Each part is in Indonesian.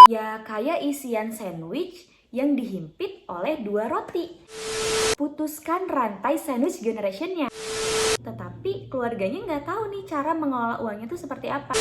Ya kayak isian sandwich yang dihimpit oleh 2 roti. Putuskan rantai sandwich generationnya. Tetapi keluarganya nggak tahu nih cara mengelola uangnya itu seperti apa.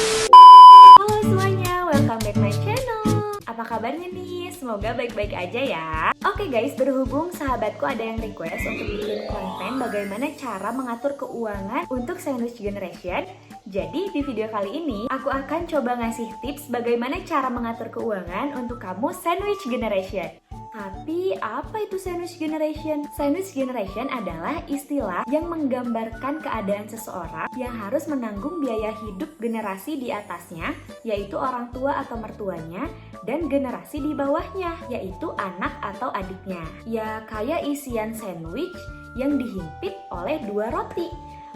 Halo semuanya, welcome back my channel. Apa kabarnya nih? Semoga baik-baik aja ya. Oke guys, berhubung sahabatku ada yang request untuk bikin konten bagaimana cara mengatur keuangan untuk sandwich generation. Jadi di video kali ini aku akan coba ngasih tips bagaimana cara mengatur keuangan untuk kamu sandwich generation. Tapi apa itu sandwich generation? Sandwich generation adalah istilah yang menggambarkan keadaan seseorang yang harus menanggung biaya hidup generasi di atasnya, yaitu orang tua atau mertuanya, dan generasi di bawahnya, yaitu anak atau adiknya. Ya kayak isian sandwich yang dihimpit oleh 2 roti.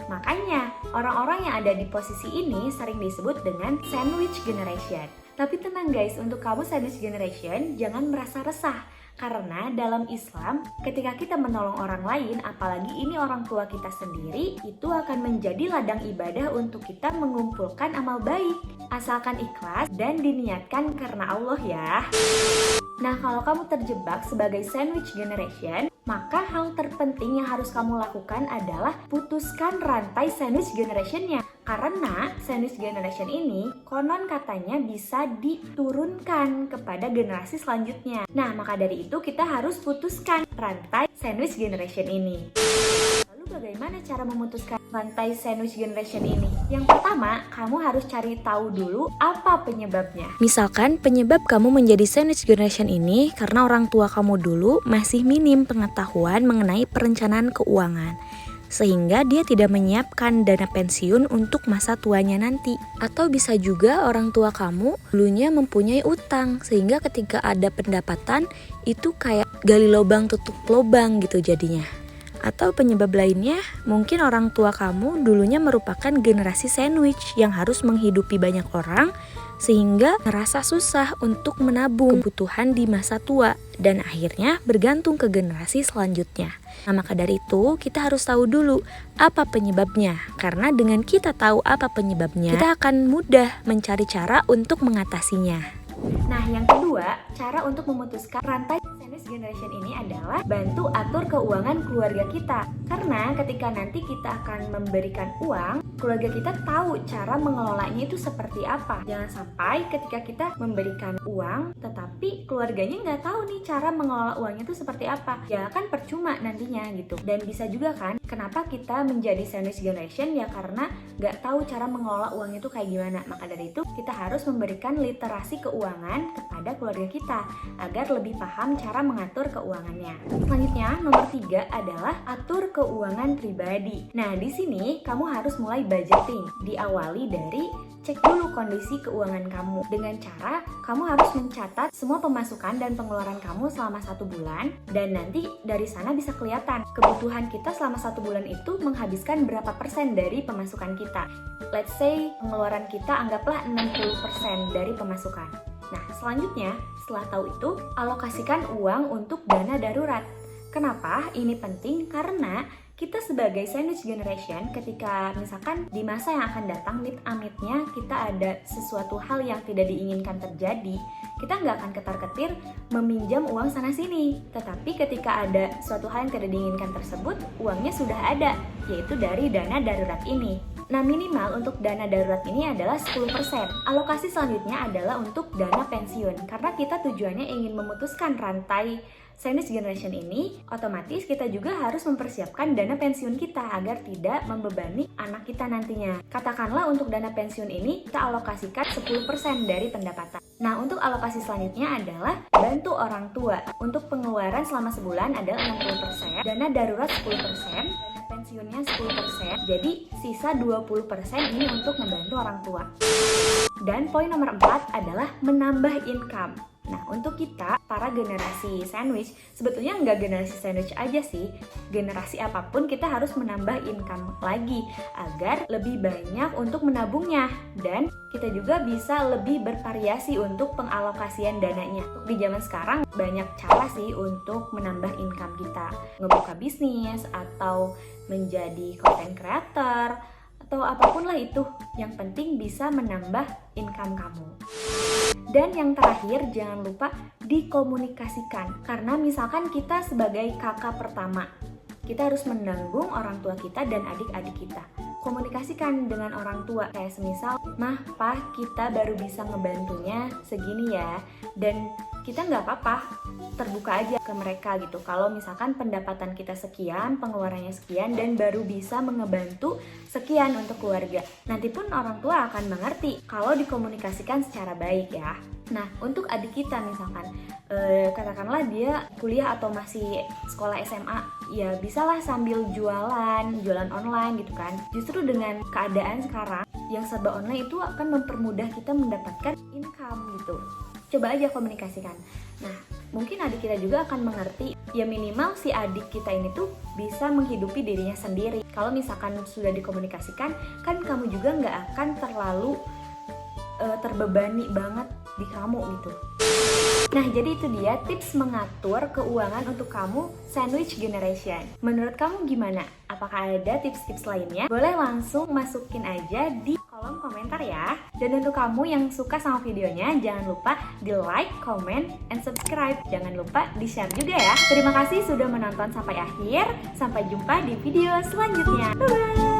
Makanya orang-orang yang ada di posisi ini sering disebut dengan sandwich generation. Tapi tenang guys, untuk kamu sandwich generation jangan merasa resah. Karena dalam Islam, ketika kita menolong orang lain, apalagi ini orang tua kita sendiri, itu akan menjadi ladang ibadah untuk kita mengumpulkan amal baik. Asalkan ikhlas dan diniatkan karena Allah ya. Nah, kalau kamu terjebak sebagai sandwich generation, maka hal terpenting yang harus kamu lakukan adalah putuskan rantai sandwich generationnya. Karena sandwich generation ini konon katanya bisa diturunkan kepada generasi selanjutnya. Nah, maka dari itu kita harus putuskan rantai sandwich generation ini. Lalu bagaimana cara memutuskan rantai sandwich generation ini? Yang pertama, kamu harus cari tahu dulu apa penyebabnya. Misalkan penyebab kamu menjadi sandwich generation ini karena orang tua kamu dulu masih minim pengetahuan mengenai perencanaan keuangan, sehingga dia tidak menyiapkan dana pensiun untuk masa tuanya nanti. Atau bisa juga orang tua kamu dulunya mempunyai utang, sehingga ketika ada pendapatan itu kayak gali lubang tutup lubang gitu jadinya. Atau penyebab lainnya, mungkin orang tua kamu dulunya merupakan generasi sandwich yang harus menghidupi banyak orang, sehingga merasa susah untuk menabung kebutuhan di masa tua dan akhirnya bergantung ke generasi selanjutnya. Nah, maka dari itu kita harus tahu dulu apa penyebabnya, karena dengan kita tahu apa penyebabnya, kita akan mudah mencari cara untuk mengatasinya. Nah, yang kedua, cara untuk memutuskan rantai sandwich generation ini adalah bantu atur keuangan keluarga kita. Karena ketika nanti kita akan memberikan uang, keluarga kita tahu cara mengelolanya itu seperti apa. Jangan sampai ketika kita memberikan uang, tetapi keluarganya nggak tahu nih cara mengelola uangnya itu seperti apa. Ya kan percuma nantinya gitu. Dan bisa juga kan, kenapa kita menjadi sandwich generation? Ya karena nggak tahu cara mengelola uang itu kayak gimana. Maka dari itu kita harus memberikan literasi keuangan kepada keluarga kita agar lebih paham cara mengatur keuangannya. Selanjutnya, nomor 3 adalah atur keuangan pribadi. Nah, di sini kamu harus mulai budgeting. Diawali dari cek dulu kondisi keuangan kamu dengan cara kamu harus mencatat semua pemasukan dan pengeluaran kamu selama 1 bulan, dan nanti dari sana bisa kelihatan kebutuhan kita selama 1 bulan itu menghabiskan berapa persen dari pemasukan kita. Let's say pengeluaran kita anggaplah 60% dari pemasukan. Nah, selanjutnya, setelah tahu itu, alokasikan uang untuk dana darurat. Kenapa ini penting? Karena kita sebagai sandwich generation, ketika misalkan di masa yang akan datang, amit-amitnya kita ada sesuatu hal yang tidak diinginkan terjadi, kita nggak akan ketar-ketir meminjam uang sana-sini. Tetapi ketika ada suatu hal yang tidak diinginkan tersebut, uangnya sudah ada, yaitu dari dana darurat ini. Nah, minimal untuk dana darurat ini adalah 10%. Alokasi selanjutnya adalah untuk dana pensiun. Karena kita tujuannya ingin memutuskan rantai sandwich generation ini, otomatis kita juga harus mempersiapkan dana pensiun kita agar tidak membebani anak kita nantinya. Katakanlah untuk dana pensiun ini kita alokasikan 10% dari pendapatan. Nah, untuk alokasi selanjutnya adalah bantu orang tua. Untuk pengeluaran selama sebulan adalah 60%, dana darurat 10%, pensiunnya 10%, jadi sisa 20% ini untuk membantu orang tua. Dan poin nomor 4 adalah menambah income. Nah, untuk kita, para generasi sandwich, sebetulnya nggak generasi sandwich aja sih, generasi apapun kita harus menambah income lagi agar lebih banyak untuk menabungnya, dan kita juga bisa lebih bervariasi untuk pengalokasian dananya. Di zaman sekarang banyak cara sih untuk menambah income kita, ngebuka bisnis atau menjadi content creator atau apapun lah itu, yang penting bisa menambah income kamu. Dan yang terakhir, jangan lupa dikomunikasikan. Karena misalkan kita sebagai kakak pertama, kita harus menanggung orang tua kita dan adik-adik kita. Komunikasikan dengan orang tua, kayak semisal, "Mah, Pah, kita baru bisa ngebantunya segini ya." Dan kita nggak apa-apa, terbuka aja ke mereka gitu. Kalau misalkan pendapatan kita sekian, pengeluarannya sekian, dan baru bisa mengebantu sekian untuk keluarga. Nanti pun orang tua akan mengerti kalau dikomunikasikan secara baik ya. Nah, untuk adik kita misalkan, katakanlah dia kuliah atau masih sekolah SMA, ya bisalah sambil jualan online gitu kan. Justru dengan keadaan sekarang yang serba online itu akan mempermudah kita mendapatkan income gitu. Coba aja komunikasikan. Nah, mungkin adik kita juga akan mengerti, ya minimal si adik kita ini tuh bisa menghidupi dirinya sendiri. Kalau misalkan sudah dikomunikasikan, kan kamu juga nggak akan terlalu terbebani banget di kamu gitu. Nah, jadi itu dia tips mengatur keuangan untuk kamu sandwich generation. Menurut kamu gimana? Apakah ada tips-tips lainnya? Boleh langsung masukin aja di kolom komentar ya. Dan untuk kamu yang suka sama videonya, jangan lupa di like, comment, and subscribe. Jangan lupa di share juga ya. Terima kasih sudah menonton sampai akhir. Sampai jumpa di video selanjutnya. Bye-bye!